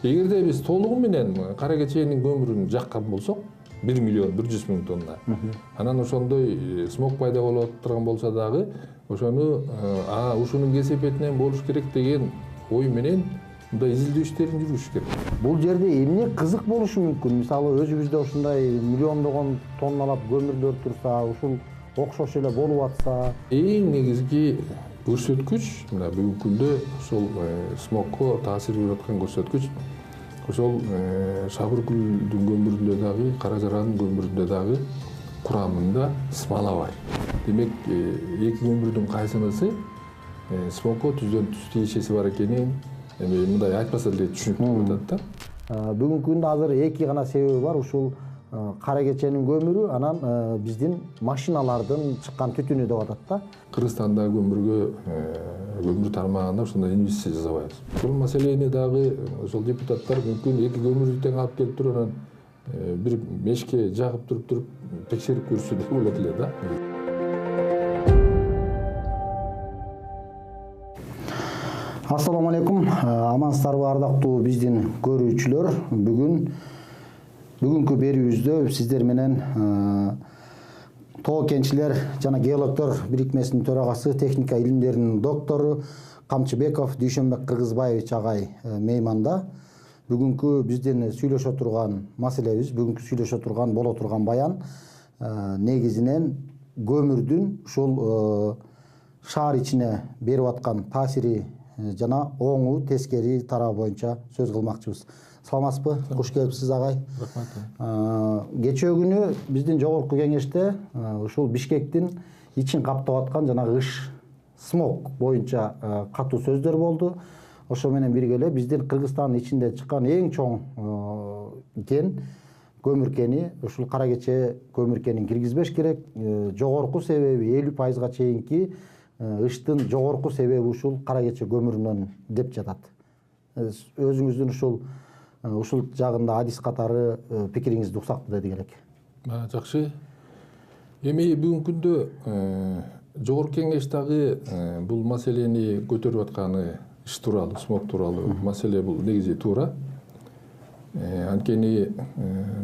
Эгерде биз толугу менен кара кеченин көмүрүн жаккан болсок 1 миллион 100 миң тонна. Анан ошондой смог пайда болуп турган болсо дагы ошону ушунун кесепетинен болуш керек деген ой менен мындай изилдөө иштерин жүргүзүш керек. Бул жерде эмне кызык болушу мүмкүн? Мисалы өзүбүздө ушундай миллиондогон тонналап көмүрлөр турса, ушул окшош эле болуп атса, Эң негизги көрсөткүч мына бүгүнкү күндө ошол смогко таасир берип аткан көрсөткүч ошол Шабыркүлдүн көмүрүндө дагы, Кара Жаранын көмүрүндө дагы курамында смола бар. Демек, эки көмүрдүн кайсынысы смогко түздөн түз тиешеси бар экенин мындай айтпаса деле түшүнүктүү болуп атат да. бүгүнкү күндө азыр эки гана себеби бар. Ушул кара кеченин көмүрү, анан биздин машиналардын чыккан түтүнү деп атат да. Кыргызстандагы көмүр тармагында ошондой инвестиция жасабайбыз. Бул маселени дагы ошол депутаттар мүмкүн эки көмүрдү тең алып келип туруп анан бир мешке жагып туруп текшерип көрүшсө деп болот эле да. Ассаламу алейкум. Амансыздарбы ардактуу биздин көрүүчүлөр. Бүгүнкү берүүбүздө сиздер менен Тоо кенчилер жана геологдор бирикмесинин төрагасы, техника илимдеринин доктору Камчыбеков Дүйшөнбек Кыргызбаевич агай мейманда. Бүгүнкү биздин сүйлөшө турган маселебиз, бүгүнкү сүйлөшө турган боло турган баян негизинен көмүрдүн ушул шаар ичине берип аткан таасири жана оңу тескери тарабы боюнча сөз кылмакчыбыз. Саламатсызбы? Куш келипсиз агай. Рахмат. Кечээ күнү биздин жогорку кеңеште ушул Бишкектин ичин каптап аткан жанагы смог боюнча катуу сөздөр болду. Ошо менен бирге эле биздин Кыргызстандын ичинде чыккан эң чоң кен, көмүр кени, ушул кара кече көмүр кенин киргизбеш керек. Жогорку себеби 50%га чейинки ыштын жогорку себеби ушул кара кече көмүрүнөн деп жатат. Өзүңүздүн ушул жагында адис катары пикириңизди уксак деди элек. Жакшы. Эми бүгүнкү күндө жогорку кеңеш дагы бул маселени көтөрүп атканы иш тууралуу, смог тууралуу маселе бул негизи туура. Анткени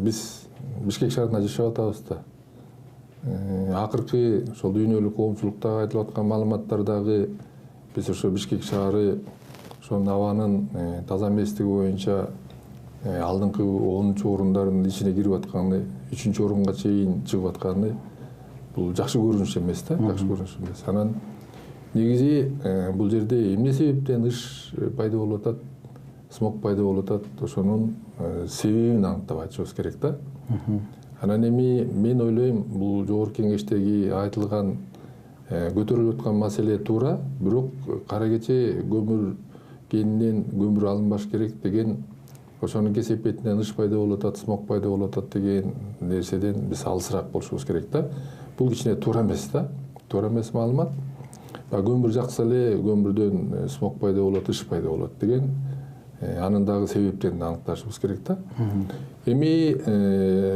биз Бишкек шаарында жашап атабыз да. Акыркы ошол дүйнөлүк коомчулукта айтылып аткан маалыматтар дагы биз ошо Бишкек шаары ошонун абанын таза эместиги боюнча алдыңкы 10-чу орундардын ичине кирип атканы, 3-чү орунга чейин чыгып атканы бул жакшы көрүнүш эмес да, жакшы көрүнүш эмес. Анан негизи бул жерде эмне себептен ыш пайда болуп атат, смог пайда болуп атат, ошонун себебин аныктап айтышыбыз керек да. Анан эми мен ойлойм, бул жогорку кеңештеги айтылган көтөрүлүп аткан маселе туура, бирок кара кече көмүр кенинен көмүр алынбаш керек деген ошонун кесепетинен ыш пайда болуп атат, смог пайда болуп атат деген нерседен биз алысыраак болушубуз керек да. Бул кичине туура эмес да. Туура эмес маалымат. Көмүр жакса эле көмүрдөн смог пайда болот, ыш пайда болот деген анын дагы себептерин аныкташыбыз керек да. Эми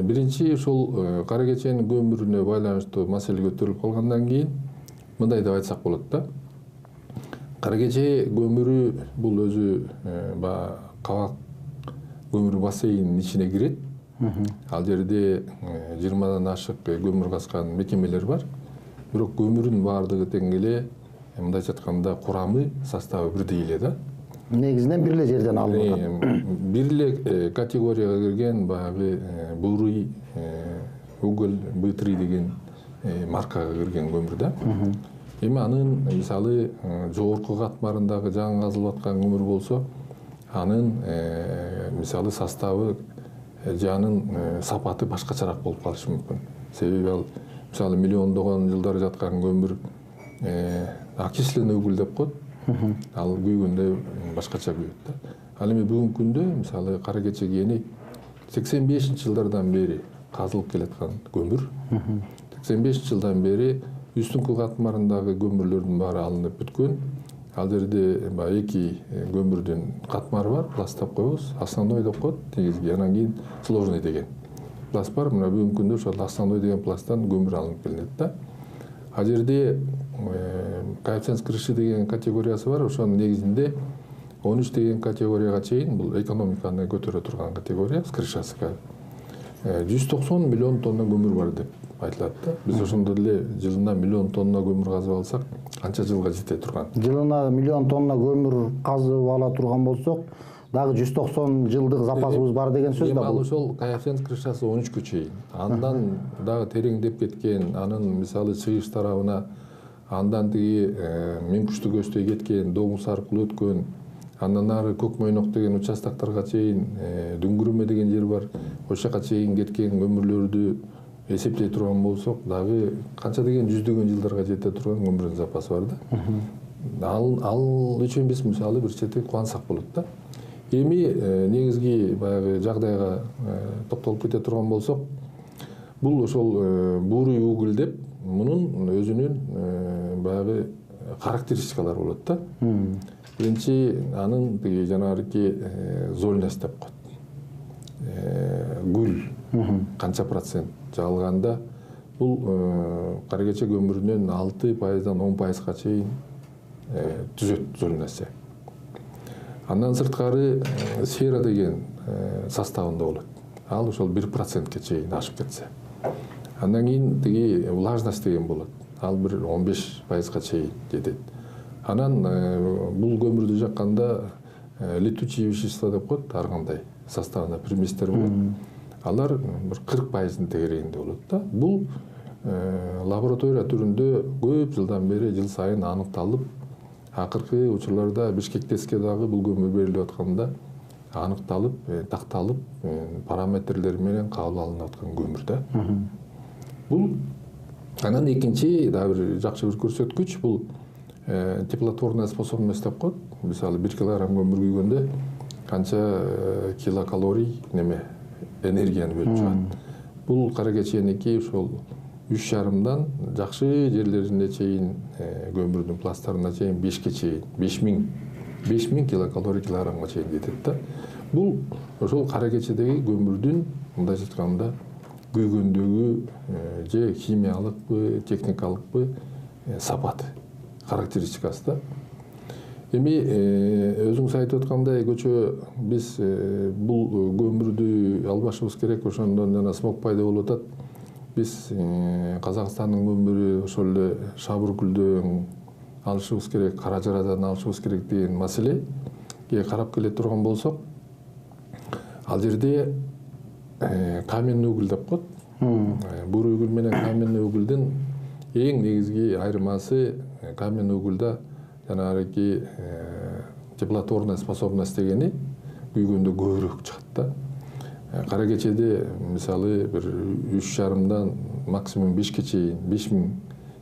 биринчи ушул кара кеченин көмүрүнө байланыштуу маселе көтөрүлүп калгандан кийин мындай деп айтсак болот да. Кара кече көмүрү бул өзү кабак көмүр бассейнинин ичине кирет. Ал жерде 20дан ашык көмүр казган мекемелер бар. Бирок көмүрүн баардыгы тең эле, мындайча айтканда курамы, составы бирдей эле да. Негизинен бир эле жерден алынат. Бир эле категорияга кирген баягы бурый, уголь, B3 деген маркага кирген көмүр да. Эми анын мисалы жогорку катмарындагы жаңы казылып аткан көмүр болсо, анын мисалы составы же анын сапаты башкачараак болуп калышы мүмкүн. Себеби ал мисалы миллиондогон жылдар жаткан көмүр окисленный уголь деп коет. Ал күйгөндө башкача күйөт да. Ал эми бүгүнкү күндө мисалы кара кече кени 85-жылдардан бери казылып келаткан көмүр. 85-жылдан бери үстүнкү катмарындагы көмүрлөрдүн баары алынып бүткөн. Ал жерде эки көмүрдүн катмары бар, пласт деп коебуз, основной деп коет, негизги, анан кийин сложный деген пласт бар. Мына бүгүнкү күндө ошол основной деген пласттан көмүр алынып келинет да. Ал жерде коэффициент крыши деген категориясы бар, ошонун негизинде 13 деген категорияга чейин бул экономиканы көтөрө турган категория с крышасы. 190 миллион тонна көмүр бар деп айтылат да. Биз ошондо эле жылына миллион тонна көмүр казып алсак, канча жылга жете турган? Жылына миллион тонна көмүр казып ала турган болсок, дагы 190 жылдык запасыбыз бар деген сөз да бул. Ошол коэффициент крышасы 13 чейин. Андан дагы тереңдеп кеткен, анын мисалы чыгыш тарабына андан тиги Миңкушту көчтөй кеткен, Доңуз аркылуу өткөн, андан ары Көк Мойнок деген участоктарга чейин, Дүңгүрмө деген жер бар, ошол жака чейин кеткен көмүрлөрдү эсептей турган болсок, дагы канча деген жүздөгөн жылдарга жете турган көмүрдүн запасы бар да. Ал үчүн биз мисалы бир чети кубансак болот да. Эми негизги баягы жагдайга токтолуп кете турган болсок, бул ошол буурый угул деп мунун өзүнүн баягы характеристикалары болот да. Биринчи анын тиги жанагы зольность деп коет. Гүл канча процент жаалганда бул кара кече көмүрүнүн 6%дан 10%га чейин түзөт зольность. Андан сырткары сера деген составында болот. Ал ошол 1%ке чейин ашып кетсе. Андан кийин тиги влажность деген болот. Ал бир 15%га чейин жетет. Анан бул көмүрдү жакканда летучие вещества деп коет, ар кандай составында приместер болот. Алар бир 40%-ын тегерегинде болот да. Бул лаборатория түрүндө көп жылдан бери жыл сайын аныкталып, акыркы учурларда Бишкектеске дагы бул көмүр берилип атканда аныкталып, такталып, параметрлери менен кабыл алынып аткан көмүр да. Бул анан экинчи дагы бир жакшы бир көрсөткүч бул теплотворная способность деп коет. Мисалы 1 килограмм көмүр күйгөндө канча килокалорий энергияны бөлүп чыгат. Бул кара кеченики ошол 3,5дан жакшы жерлерине чейин, көмүрдүн пласттарына чейин 5ке чейин, 5000 килокалорий килограммга чейин жетет да. Бул ошол кара кечедеги көмүрдүн мындайча айтканда күйгөндөгү же химиялыкпы, техникалыкпы сапаты, характеристикасы да. Эми өзүңүз айтып аткандай көчө биз бул көмүрдү албашыбыз керек, ошондон жана смог пайда болуп атат. Биз Казакстандын көмүрү ошол эле Шабыркүлдөн алышыбыз керек, Каражарадан алышыбыз керек деген маселеге карап келе турган болсок, ал жерде каменный уголь деп коет. Буурый уголь менен каменный угольдун эң негизги айырмасы каменный угольда жанагы теплотворная способность дегени күйгөндө көбүрөөк чыгат да. Кара кечеде мисалы бир 3,5дан максимум 5ке чейин, 5000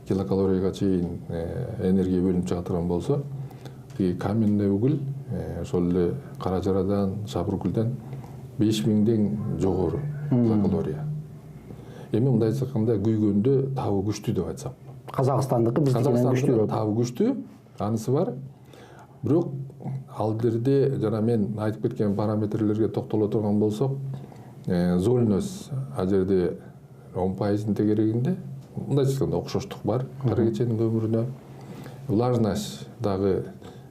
килокалорийга чейин энергия бөлүнүп чыга турган болсо, каменный уголь ошол эле Каражарадан, Шабыркүлдөн 5000ден жогору килокалория. Эми мындайча айтканда күйгөндө табы күчтүү деп айтсак. Казакстандыкы биздикинен күчтүүрөөк. Табы күчтүү, анысы бар. Бирок ал жерде жана мен айтып кеткен параметрлерге токтоло турган болсок, зольность ал жерде 10%-ын тегерегинде, мындайча айтканда окшоштук бар кара кеченин көмүрүнө. Влажность дагы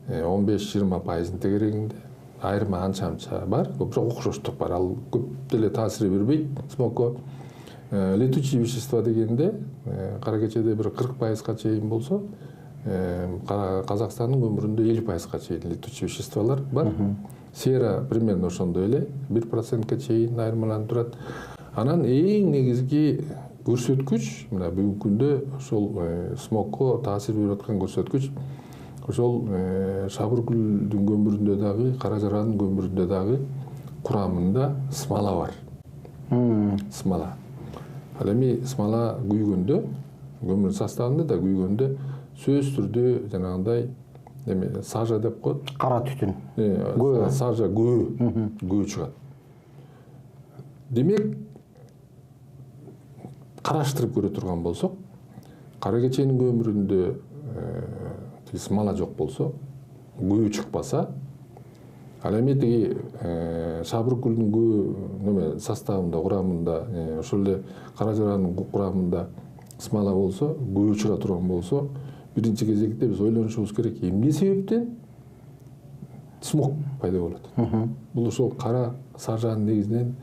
15-20%-ын тегерегинде. Айырма анча бар, бирок окшоштук бар. Ал көп деле таасир бербейт смогко. Летучие вещества дегенде кара кечеде бир 40%-га чейин болсо, Казакстандын көмүрүндө 50%-га чейин летучие веществолор бар. Сера примерно ошондой эле 1%-ка чейин айырмаланып турат. Анан эң негизги көрсөткүч мына бүгүнкү күндө ошол смогко таасир берип аткан көрсөткүч ошол Шабыркүлдүн көмүрүндө дагы, Каражаранын көмүрүндө дагы курамында смола бар. Смола. Ал эми смола күйгөндө, көмүр составында да күйгөндө сөзсүз түрдө жанагындай сажа деп коет. Кара түтүн. Сажа көө чыгат. Демек, караштырып көрө турган болсок, кара кеченин көмүрүндө смола жок болсо, көө чыкпаса, ал эми тиги Шабыркүлдүн көө составында, курамында, ошол эле Каражаранын курамында смола болсо, көө чыга турган болсо, биринчи кезекте биз ойлонушубуз керек, эмне себептен смог пайда болот. Бул ошол кара сажанын негизинен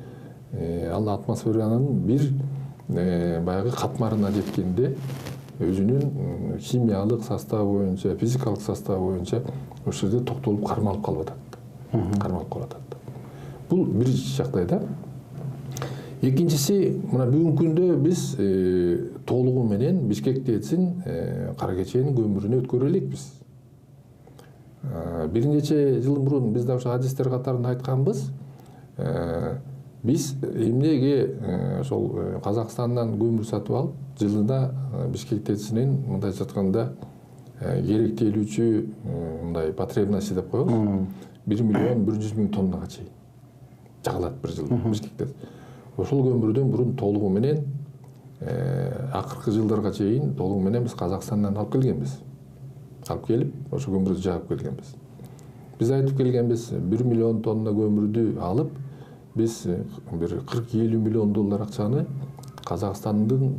ал атмосферанын бир баягы катмарына жеткенде өзүнүн химиялык составы боюнча, физикалык составы боюнча ошол жерде токтолуп кармалып калып атат. Кармалып калып атат. Бул биринчи жагдай да. Экинчиси, мына бүгүнкү күндө биз толугу менен Бишкек ТЭЦин Кара Кеченин көмүрүнө өткөрө элекпиз. Бир нече жыл мурун биз да ошо адистер катарында айтканбыз. Биз эмнеге ошол Казакстандан көмүр сатып алып, жылына Бишкек ТЭЦинин мындайча айтканда керектелүүчү мындай потребности деп коебуз. 1 миллион 100 миң тоннага чейин жагылат бир жылда Бишкек ТЭЦ. Ошол көмүрдөн мурун толугу менен акыркы жылдарга чейин толугу менен биз Казакстандан алып келгенбиз. Алып келип, ошо көмүрдү жагып келгенбиз. Биз айтып келгенбиз, 1 миллион тонна көмүрдү алып, биз бир 40-50 миллион доллар акчаны Казакстандын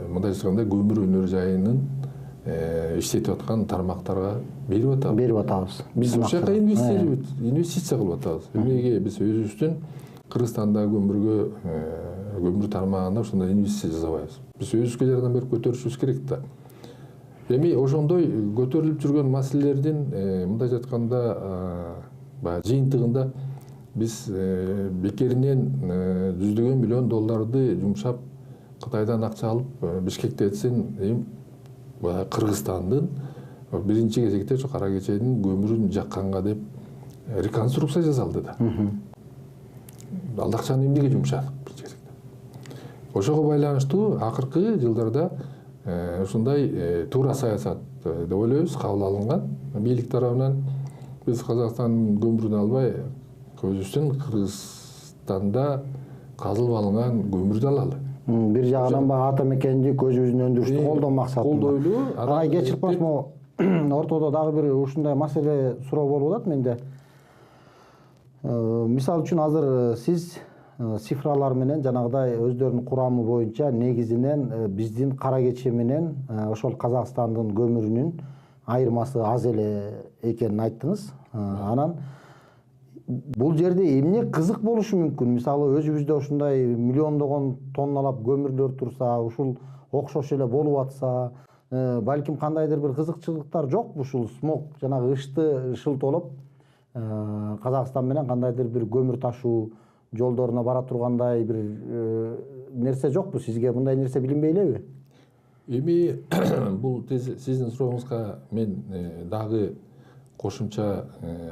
мындай айтканда көмүр өнөр жайынын иштетип аткан тармактарга берип атабыз. Биз ошол жака инвестиция кылып атабыз. Эмнеге биз өзүбүздүн Кыргызстандагы көмүр тармагына ошондой инвестиция жасабайбыз. Биз өзүбүзгө жардам берип көтөрүшүбүз керек да. Эми ошондой көтөрүлүп жүргөн маселелердин мындайча айтканда баягы жыйынтыгында биз бекеринен жүздөгөн миллион долларды жумшап Кытайдан акча алып Бишкек ТЭЦин Кыргызстандын биринчи кезекте ошо Кара Кеченин көмүрүн жакканга деп реконструкция жасалды да. Ал акчаны эмнеге жумшадык биринчи кезекте. Ошого байланыштуу акыркы жылдарда ушундай туура саясат деп ойлойбуз кабыл алынган бийлик тарабынан. Биз Казакстандын көмүрүн албай, өзүбүздүн Кыргызстанда казылып алынган көмүрдү алалы. Бир жагынан баягы ата мекендик өзүбүздүн өндүрүштү колдоо максатында. Колдойлуу. Кечирип коесузбу, ортодо дагы бир ушундай маселе суроо болуп атат менде. Мисалы үчүн азыр сиз цифралар менен жанагыдай өздөрүнүн курамы боюнча негизинен биздин Кара Кече менен ошол Казакстандын көмүрүнүн айырмасы аз эле экенин айттыңыз. Анан бул жерде эмне кызык болушу мүмкүн? Мисалы өзүбүздө ушундай миллиондогон тонналап көмүрлөр турса, ушул окшош эле болуп атса, балким кандайдыр бир кызыкчылыктар жокпу? Ушул смог жанагы ышты шылтолоп Казакстан менен кандайдыр бир көмүр ташуу жолдоруна бара тургандай бир нерсе жокпу? Сизге мындай нерсе билинбей элеби? Эми бул сиздин сурооңузга мен дагы кошумча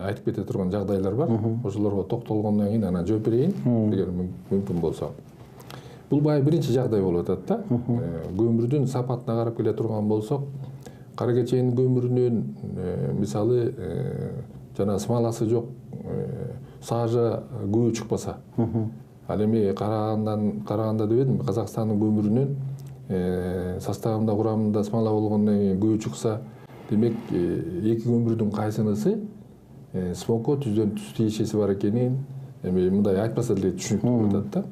айтып кете турган жагдайлар бар. Ошолорго токтолгондон кийин анан жооп берейин, эгер мүмкүн болсо. Бул баягы биринчи жагдай болуп атат да. Көмүрдүн сапатына карап келе турган болсок, Кара Кеченин көмүрүнүн мисалы жана смаласы жок, сажа көбү чыкпаса. Ал эми караганда дебедим, Казакстандын көмүрүнүн составында курамында смала болгондон кийин көбү чыкса, демек эки көмүрдүн кайсынысы смогко түздөн түз тиешеси бар экенин эми мындай айтпаса деле түшүнүктүү болуп атат да.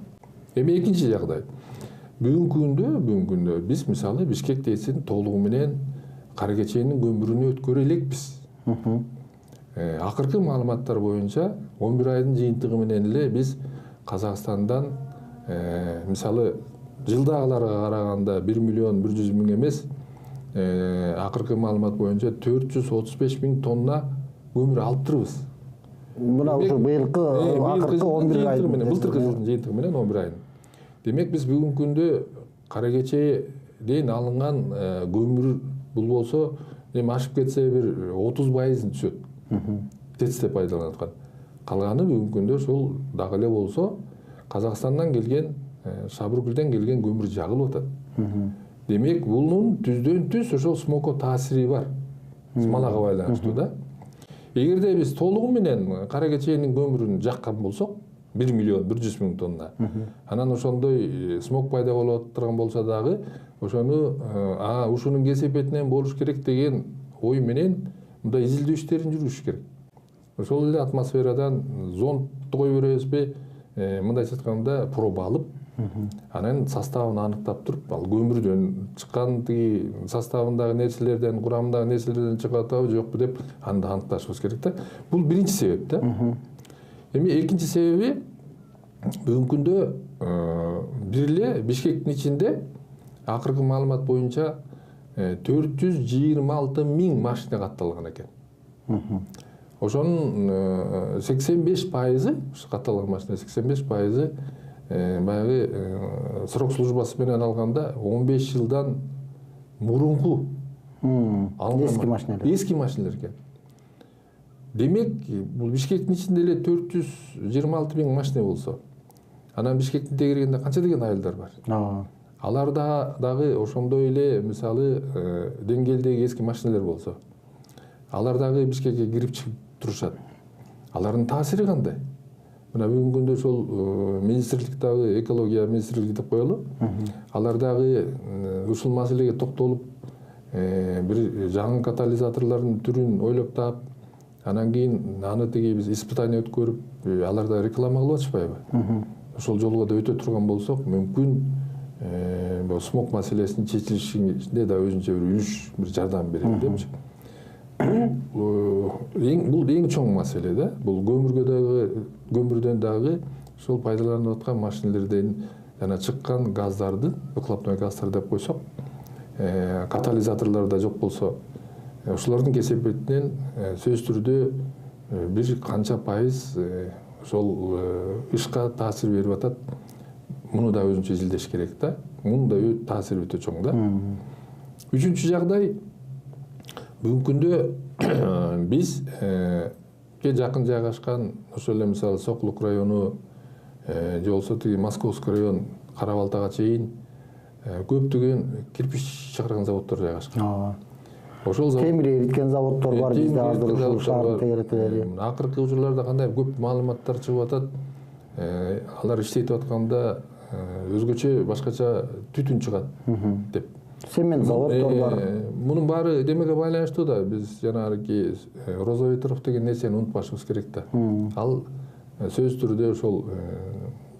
Эми экинчи жагдай. Бүгүнкү күндө биз мисалы Бишкек ТЭЦин толугу менен Кара Кеченин көмүрүнө өткөрө элекпиз. Акыркы маалыматтар боюнча 11 айдын жыйынтыгы менен эле биз Казакстандан мисалы жылдагыларга караганда 1 миллион 100 миң эмес, акыркы маалымат боюнча 435 миң тонна көмүр алып турбуз. Мына ушул быйылкы акыркы 11 айдын менен, былтыркы жылдын жыйынтыгы менен 11 айдын. Демек биз бүгүнкү күндө Кара Кечеден алынган көмүр бул болсо, эми ашып кетсе бир 30% түшөт. ТЭЦте пайдаланып аткан. Калганы бүгүнкү күндө ушул дагы эле болсо Казакстандан келген, Шабыргүлдөн келген көмүр жагылып атат. Демек бунун түздөн түз ошол смогко таасири бар. Смалага байланыштуу да. Эгерде биз толугу менен Кара Кеченин көмүрүн жаккан болсок, 1 миллион 100 миң тонна. Анан ошондой смог пайда болуп турган болсо дагы, ошону ушунун кесепетинен болуш керек деген ой менен мындай изилдөө иштерин жүргүзүш керек. Ошол эле атмосферадан зондду кое беребизби, мындайча айтканда проба алып, Анан составын аныктап туруп, ал көмүрдөн чыккан тиги составындагы нерселерден, курамындагы нерселерден чыгып атабы жокпу деп аны да аныкташыбыз керек да. Бул биринчи себеп да. Эми экинчи себеби бүгүнкү күндө бир эле Бишкектин ичинде акыркы маалымат боюнча 426 миң машина катталган экен. Ошонун 85%, катталган машина 85% баягы срок службасы менен алганда 15 жылдан мурунку эски машиналар. Эски машиналар экен. Демек, бул Бишкектин ичинде эле 426 миң машина болсо, анан Бишкектин тегерегинде канча деген айылдар бар? Аларда дагы ошондой эле мисалы деңгээлдеги эски машиналар болсо, алар дагы Бишкекке кирип чыгып турушат. Алардын таасири кандай? Мына бүгүнкү күндө ошол министрлик дагы, экология министрлиги деп коелу. Алар дагы ушул маселеге токтолуп, бир жаңы катализаторлордун түрүн ойлоп таап, анан кийин аны тиги биз испытание өткөрүп, алар да реклама кылып атышпайбы? Ошол жолго да өтө турган болсок, мүмкүн бул смог маселесинин чечилишинде да өзүнчө бир үлүш, бир жардам берет депчи. Бул эң чоң маселе да. Бул көмүрдөн дагы ошол пайдаланылып аткан машиналерден жана чыккан газдарды, выхлопной газдар деп койсок, катализаторлор да жок болсо, ошолордун кесепетинен сөзсүз түрдө бир канча пайыз ошол ышка таасир берип атат. Муну да өзүнчө изилдеш керек да. Мунун да таасири өтө чоң да. Үчүнчү жагдай, бүгүнкү күндө бизге жакын жайгашкан ошол эле мисалы Сокулук району же болбосо тиги Московский район, Кара-Балтага чейин көптөгөн кирпич чыгарган заводдор жайгашкан. Ошол темир эриткен заводдор бар бизде азыр ушул шаардын тегеретелери. Акыркы учурларда кандай көп маалыматтар чыгып атат. Алар иштетип атканда өзгөчө башкача түтүн чыгат деп. Цемент заводдор бар. Мунун баары демеге байланыштуу да. Биз жанагы Розоветров деген нерсени унутпашыбыз керек да. Ал сөзсүз түрдө ошол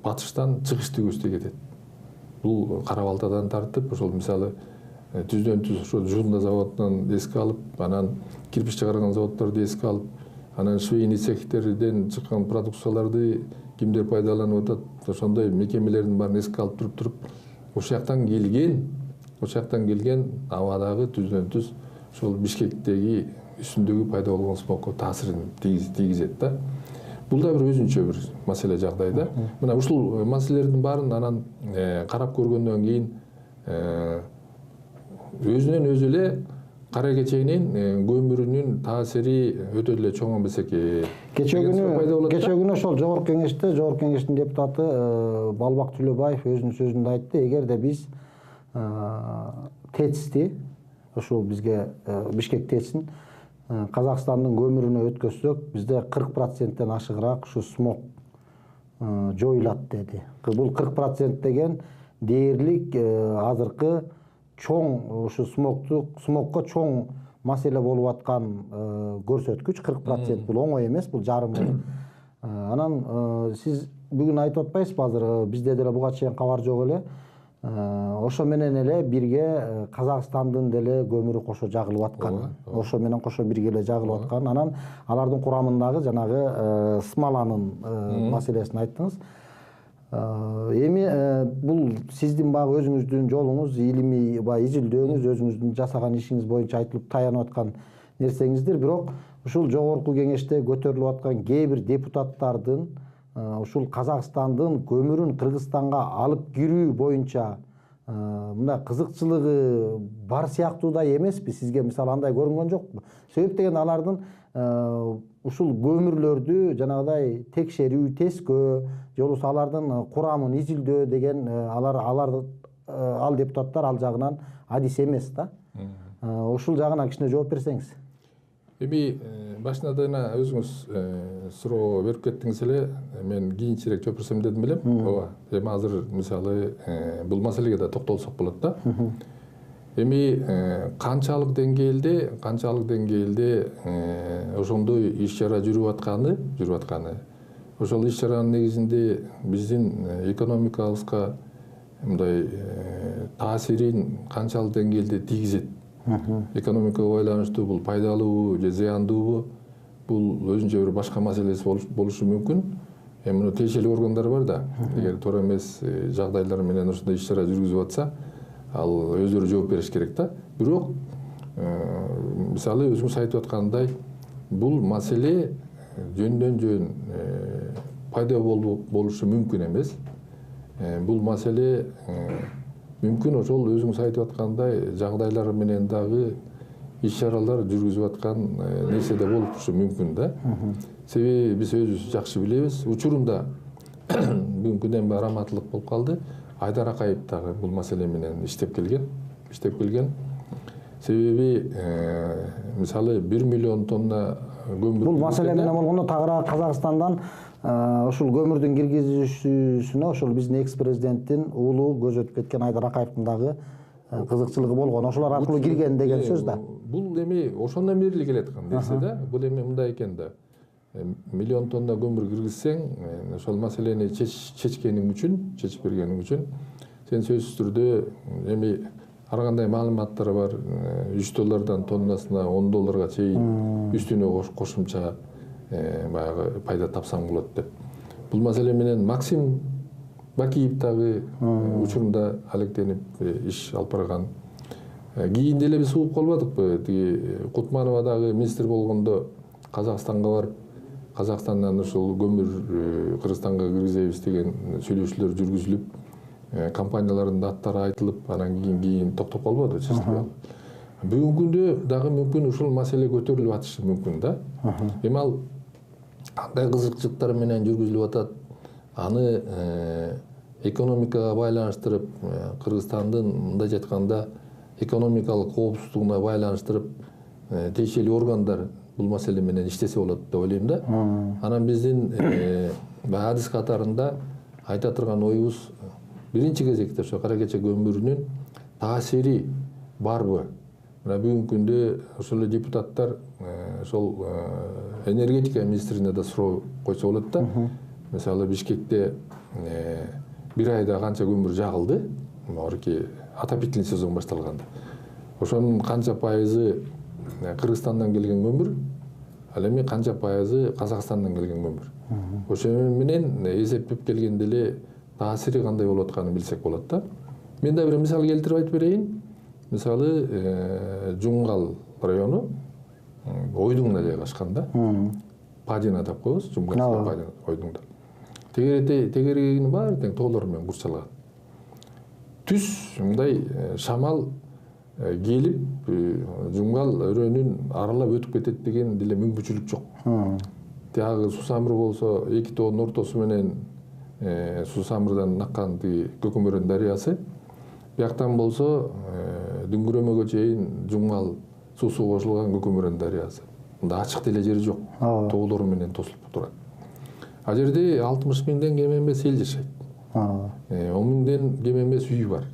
батыштан чыгыш тигүүстө кетет. Бул Кара-Балтадан тартып, ошол мисалы түздөн түз ошол Жунда заводунан эске алып, анан кирпич чыгарган заводдорду эске алып, анан швейный цехтерден чыккан продукцияларды кимдер пайдаланып атат, ошондой мекемелердин баарын эске алып туруп, ошол жактан келген абадагы түздөн түз ошол Бишкектеги үстүндөгү пайда болгон смогко таасирин тийгизет да. Бул да бир өзүнчө бир маселе жагдай да. Мына ушул маселелердин баарын анан карап көргөндөн кийин өзүнөн өзү эле кара кечейинин көмүрүнүн таасири өтө эле чоң эмесеки. Кече күнү ошол жогорку кеңештин депутаты Балбак Түлөбаев өзүнүн сөзүндө айтты, эгерде биз ТЭЦти, ошол бизге Бишкек ТЭЦин Казакстандын көмүрүнө өткөзсөк, бизде 40%ден ашыгыраак ушу смог жоюлат деди. Бул 40% деген дээрлик азыркы чоң ушу смогко чоң маселе болуп аткан көрсөткүч. 40% бул оңой эмес, бул жарым. Анан сиз бүгүн айтып атпайсызбы, азыр бизде деле буга чейин кабар жок эле. Ошо менен эле бирге Казакстандын деле көмүрү кошо жагылып аткан. Ошо менен кошо бирге эле жагылып аткан. Анан алардын курамындагы жанагы смоланын маселесин айттыңыз. Эми бул сиздин багы өзүңүздүн жолуңуз, илимий изилдөөңүз, өзүңүздүн жасаган ишиңиз боюнча айтылып таянып аткан нерсеңиздир. Бирок ушул жогорку кеңеште көтөрүлүп аткан кээ бир депутаттардын ушул Казакстандын көмүрүн Кыргызстанга алып кирүү боюнча мындай кызыкчылыгы бар сыяктуу да эмеспи? Сизге мисалы андай көрүнгөн жокпу? Себеп деген алардын ушул көмүрлөрдү жанагыдай текшерүү, тескөө, же болбосо алардын курамын изилдөө деген ал депутаттар ал жагынан адис эмес да. Ушул жагына кичине жооп берсеңиз. Эми башында өзүңүз суроо берип кеттиңиз эле, мен кийинчерээк жооп берсем дедим элем. Ооба. Эми азыр мисалы бул маселеге да токтолсок болот да. Эми канчалык деңгээлде ошондой иш-чара жүрүп атканы, ошол иш-чаранын негизинде биздин экономикабызга мындай таасирин канчалык деңгээлде тийгизет, экономикага байланыштуу бул пайдалуубу же зыяндуубу, бул өзүнчө бир башка маселеси болушу мүмкүн. Эми тиешелүү органдар бар да, эгер туура эмес жагдайлар менен ушундай иш чара жүргүзүп атса, ал өздөрү жооп бериш керек да. Бирок мисалы өзүңүз айтып аткандай, бул маселе жөндөн жөн пайда болушу мүмкүн эмес. Бул маселе мүмкүн ошол өзүңүз айтып аткандай жагдайлар менен дагы иш чаралар жүргүзүп аткан нерсе да болуп турушу мүмкүн да. Себеби биз өзүбүз жакшы билебиз. Учурунда бүгүнкү күндөн бери раматтылык болуп калды. Айдар Акаев дагы бул маселе менен иштеп келген. Себеби мисалы 1 миллион тонна көмүр. Бул маселе менен болгондо тагыраак Казакстандан ушул көмүрдүн киргизүүсүнө ошол биздин экс президенттин уулу көзөтүп кеткен Айдар Акаевдин дагы кызыкчылыгы болгон. Ошолор аркылуу кирген деген сөз да. Бул эми ошондон бери келаткан нерсе да. Бул эми мындай экен да. Миллион тонна көмүр киргизсең, ошол маселени чечип бергениң үчүн сен сөзсүз түрдө эми ар кандай маалыматтар бар. $3 тоннасына $10 чейин үстүнө кошумча баягы пайда тапсаң болот деп. Бул маселе менен Максим Бакиев дагы учурунда алектенип иш алып барган. Кийин деле биз угуп калбадыкпы? Тиги Кутманова дагы министр болгондо Казакстанга барып, Казакстандан ушул көмүр Кыргызстанга киргизебиз деген сүйлөшүүлөр жүргүзүлүп, компаниялардын аттары айтылып, анан кийин токтоп калбады, чечилбей. Бүгүнкү күндө дагы мүмкүн ушул маселе көтөрүлүп атышы мүмкүн да. Эми ал кандай кызыкчылыктар менен жүргүзүлүп атат, аны экономикага байланыштырып, Кыргызстандын мындай айтканда экономикалык коопсуздугуна байланыштырып, тиешелүү органдар бул маселе менен иштесе болот деп ойлойм да. Анан биздин адис катарында айта турган оюбуз биринчи кезекте ошо кара кече көмүрүнүн таасири барбы? Мына бүгүнкү күндө ошол эле депутаттар ошол энергетика министрине да суроо койсо болот да. Мисалы Бишкекте бир айда канча көмүр жагылды? Морки отопительный сезон башталганда. Ошонун канча пайызы Кыргызстандан келген көмүр, ал эми канча пайызы Казакстандан келген көмүр. Ошо менен эсептеп келгенде эле таасири кандай болуп атканын билсек болот да. Мен да бир мисал келтирип айтып берейин. Мисалы Жунгал району Ойдуңда жайгашкан да. Падина деп коебуз, Жунгал Падина Ойдуңда. Тегерегинин баары тең тоолор менен курчалган. Түз мындай шамал келип Жунгал өрөөнүн аралап өтүп кетет деген деле мүмкүнчүлүк жок. Тиягы Сусамыр болсо 2 тоонун ортосу менен Сусамырдан аккан Көкөмөрөн дарыясы. Бияктан болсо Дүңгүрөмөгө чейин Жунгал суусу кошулган Көкөмөрөн дарыясы. Мында ачык деле жери жок. Тоолор менен тосулуп турат. А жерде 60 миңден кем эмес эл жашайт. 10 миңден кем эмес үй бар.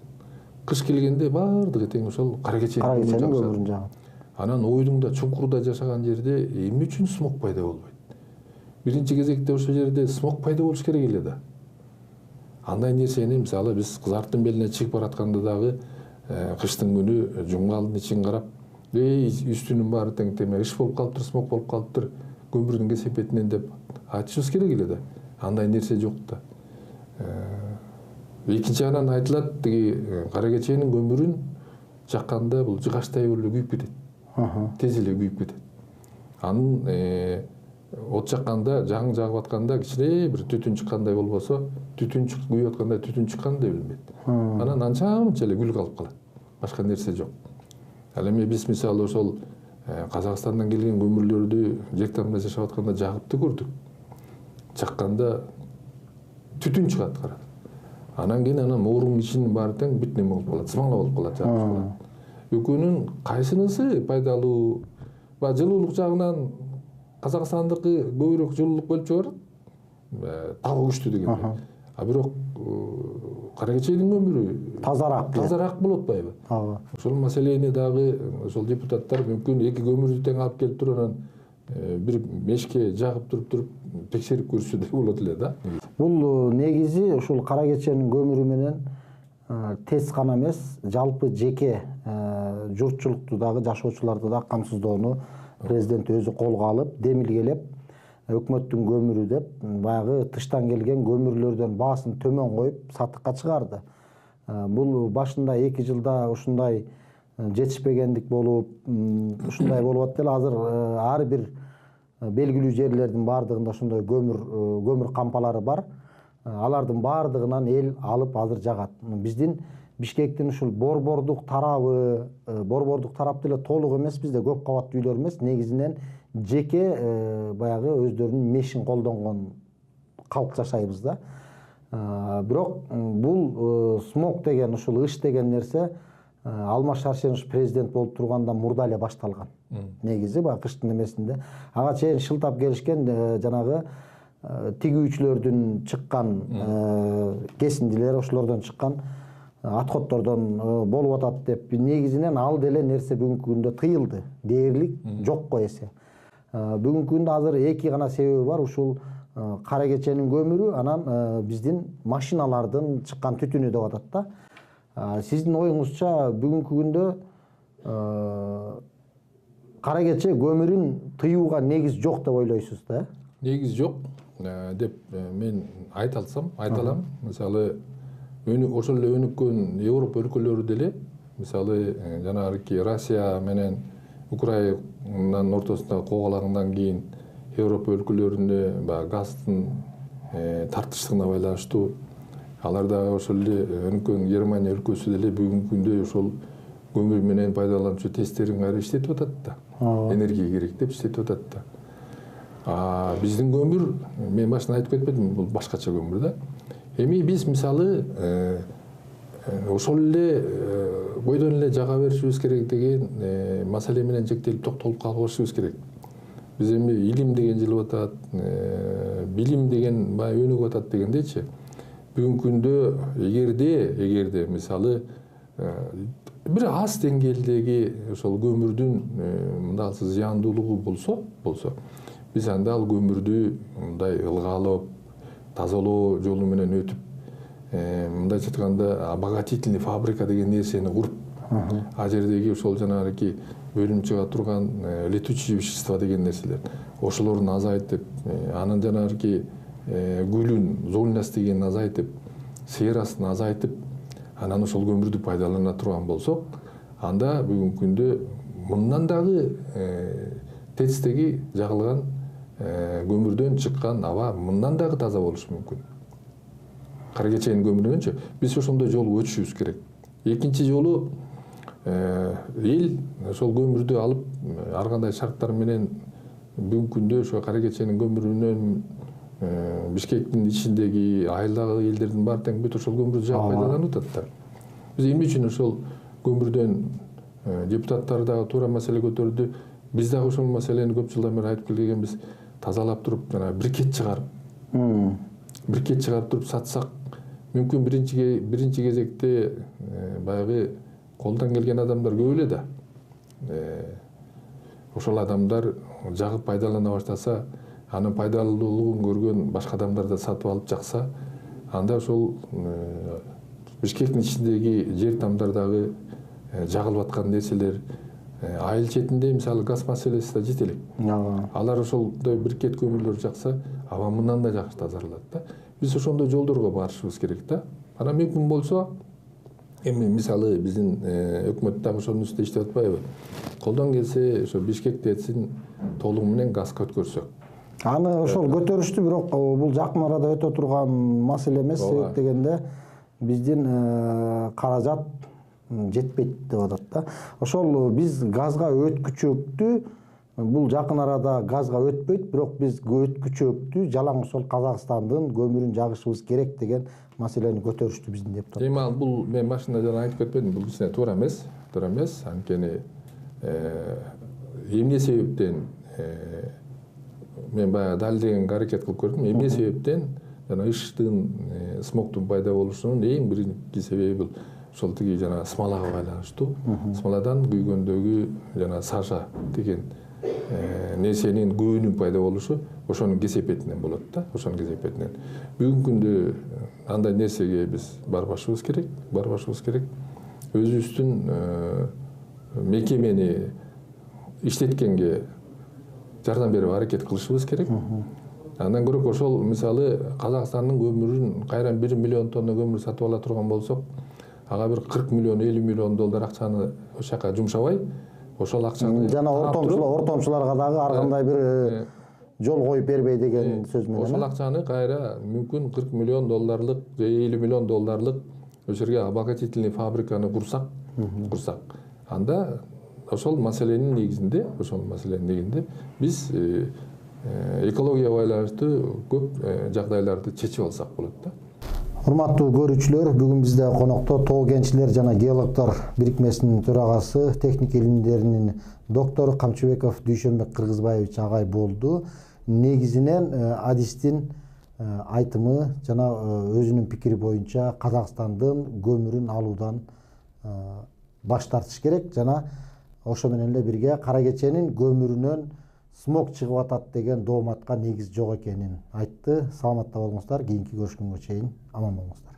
Кыш келгенде баардыгы тең ошол кара кеченин көмүрүн жагат. Анан Ойдуңда чуңкурда жашаган жерде эмне үчүн смог пайда болбойт? Биринчи кезекте ошол жерде смог пайда болуш керек эле да. Андай нерсени мисалы биз Кызартын белине чыгып баратканда дагы кыштын күнү Жуңгалдын ичин карап, үстүнүн баары тең теме иш болуп калыптыр, смог болуп калыптыр, көмүрдүн кесепетинен деп айтышыбыз керек эле да. Андай нерсе жок да. Экинчи анан айтылат, тиги кара кеченин көмүрүн жакканда бул жыгачтай эле күйүп кетет. Тез эле күйүп кетет. Анын от жакканда, жаң жагып атканда кичине бир түтүн чыккандай болбосо, түтүн күйүп атканда түтүн чыкканды билбейт. Анан анча эле күл калып калат. Башка нерсе жок. Ал эми биз мисалы ошол Казакстандан келген көмүрлөрдү жектамда жашап атканда жагып көрдүк. Чакканда түтүн чыгат кара. Анан кийин моорунун ичинин баары тең бүт неме болуп калат, сымаңла болуп калат, жагып калат. Экөөнүн кайсынысы пайдалуу? Жылуулук жагынан Казакстандыкы көбүрөөк жылуулук бөлүп чыгарат. Табы күчтүү дегенде. А бирок кара кеченин көмүрү тазараак болуп атпайбы? Ошол маселени дагы ошол депутаттар мүмкүн эки көмүрдү тең алып келип туруп анан бир мешке жагып туруп текшерип көрсө деп болот эле да. Бул негизи ушул кара кеченин көмүрү менен ТЭС гана эмес, жалпы жеке журтчулукту дагы, жашоочуларды да камсыздоону президент өзү колго алып, демилгелеп, өкмөттүн көмүрү деп баягы тыштан келген көмүрлөрдөн баасын төмөн коюп сатыкка чыгарды. Бул башында 2 жылда ушундай жетишпегендик болуп, ушундай болуп атты эле. Азыр ар бир белгилүү жерлердин баардыгында ошондой көмүр кампалары бар. Алардын баардыгынан эл алып азыр жагат. Биздин Бишкектин ушул борбордук тарабы, борбордук тарап деле толук эмес, бизде көп кабаттуу үйлөр эмес, негизинен жеке баягы өздөрүнүн мешин колдонгон калк жашайбыз да. Бирок бул смог деген, ушул ыш деген нерсе Алмаз Шаршенович президент болуп турганда мурда эле башталган. Негизи баягы кыштын эмесинде ага чейин шылтап келишкен жанагы тигүүчүлөрдүн чыккан кесиндилер, ошолордон чыккан отходтордон болуп атат деп, негизинен ал деле нерсе бүгүнкү күндө тыйылды. Дээрлик жокко эсе. Бүгүнкү күндө азыр 2 гана себеби бар. Ушул Каракеченин көмүрү, анан биздин машиналардын чыккан түтүнү деп атат да. Сиздин оюңузча бүгүнкү күндө Каракече көмүрүн тыюуга негиз жок деп ойлойсуз да? Негиз жок деп мен айта алам. Мисалы, ошол эле өнүккөн Европа өлкөлөрү деле, мисалы, жанагы Россия менен Украинанын ортосундагы коогалагандан кийин Европа өлкөлөрүндө баягы газдын тартыштыгына байланыштуу алар дагы ошол эле өнүккөн Германия өлкөсү деле бүгүнкү күндө ошол көмүр менен пайдалануучу тесттерин кайра иштетип атат да. Энергия керек деп иштетип атат да. Биздин көмүр, мен башында айтып кетпедимби, бул башкача көмүр да. Эми биз мисалы ошол эле бойдон эле жага беришибиз керек деген маселе менен чектелип токтолуп калбашыбыз керек. Биз эми илим деген жылып атат, билим деген баягы өнүгүп атат дегендейчи. Бүгүнкү күндө эгерде мисалы бир аз деңгээлдеги ошол көмүрдүн мындагы зыяндуулугу болсо, биз анда ал көмүрдү мындай ылгалап, тазалоо жолу менен өтүп, мындайча айтканда обогатительный фабрика деген нерсени куруп, ал жердеги ошол жанагы бөлүнүп чыга турган летучие вещества деген нерселер, ошолорун азайтып, анын жанагы гүлүн, зольность дегенин азайтып, серасын азайтып, анан ошол көмүрдү пайдалана турган болсок, анда бүгүнкү күндө мындан дагы ТЭЦтеги жагылган көмүрдөн чыккан аба мындан дагы таза болушу мүмкүн. Каракеченин көмүрүнчү биз ошондой жолу өтүшүбүз керек. Экинчи жолу эл ошол көмүрдү алып ар кандай шарттар менен бүгүнкү күндө ошо Каракеченин көмүрүнөн Бишкектин ичиндеги айылдагы элдердин баары тең бүт ошол көмүрдү жаап пайдаланып атат да. Биз эмне үчүн ошол көмүрдөн депутаттар дагы туура маселе көтөрдү. Биз дагы ошол маселени көп жылдан бери айтып келгенбиз. Тазалап туруп, жана брикет чыгарып туруп сатсак, мүмкүн биринчи кезекте баягы колдон келген адамдар көп эле да. Ошол адамдар жагып пайдалана баштаса, анын пайдалуулугун көргөн башка адамдар да сатып алып жакса, анда ошол Бишкектин ичиндеги жер тамдардагы жагылып аткан нерселер, айыл четинде мисалы газ маселеси да жетелик. Алар ошолдой брикет көмүрлөр жакса, аба мындан да жакшы тазаралат да. Биз ошондой жолдорго барышыбыз керек да. Анан мүмкүн болсо, эми мисалы биздин өкмөт дагы ошонун үстүндө иштеп атпайбы? Колдон келсе, ошо Бишкек ТЭЦин толугу менен газга өткөрсөк. Аны ошол көтөрүштү, бирок бул жакын арада өтө турган маселе эмес. Себеп дегенде биздин каражат жетпейт деп атат да. Ошол биз газга өткүчөктү, бул жакын арада газга өтпөйт, бирок биз өткүчөктү жалаң ошол Казакстандын көмүрүн жагышыбыз керек деген маселени көтөрүштү биздин депутаттар. Эми ал бул мен башында жана айтып кетпедим, бул кичине туура эмес, анткени эмне себептен мен баягы далилдегенге аракет кылып көрдүм. Эмне себептен жана ыштын, смогтун пайда болушунун эң биринчи себеби бул ошол тиги жана смолага байланыштуу. Смоладан күйгөндөгү жана сажа деген нерсенин көбүнүн пайда болушу ошонун кесепетинен болот да, ошонун кесепетинен. Бүгүнкү күндө андай нерсеге биз барбашыбыз керек. Өзүбүздүн мекемени иштеткенге жардам берип аракет кылышыбыз керек. Андан көрө ошол мисалы Казакстандын көмүрүн кайран 1 миллион тонна көмүр сатып ала турган болсок, ага бир 40 миллион, 50 миллион доллар акчаны ошол жака жумшабай, ошол акчаны жана ортомчуларга дагы ар кандай бир жол коюп бербей деген сөз менен. Ошол акчаны кайра мүмкүн 40 миллион долларлык же 50 миллион долларлык ошол жерге обогатительный фабриканы курсак, анда ошол маселенин негизинде биз экологияга байланыштуу көп жагдайларды чечип алсак болот да. Урматтуу көрүүчүлөр, бүгүн бизде конокто Тоо кенчилер жана геологдор бирикмесинин төрагасы, техника илимдеринин доктору Камчыбеков Дүйшөнбек Кыргызбаевич агай болду. Негизинен адистин айтымы жана өзүнүн пикири боюнча Казакстандын көмүрүн алуудан баш тартыш керек жана ошо менен эле бирге Кара Кеченин көмүрүнөн смог чыгып атат деген дооматка негиз жок экенин айтты. Саламатта болуңуздар. Кийинки көрүшкөнгө чейин аман болуңуздар.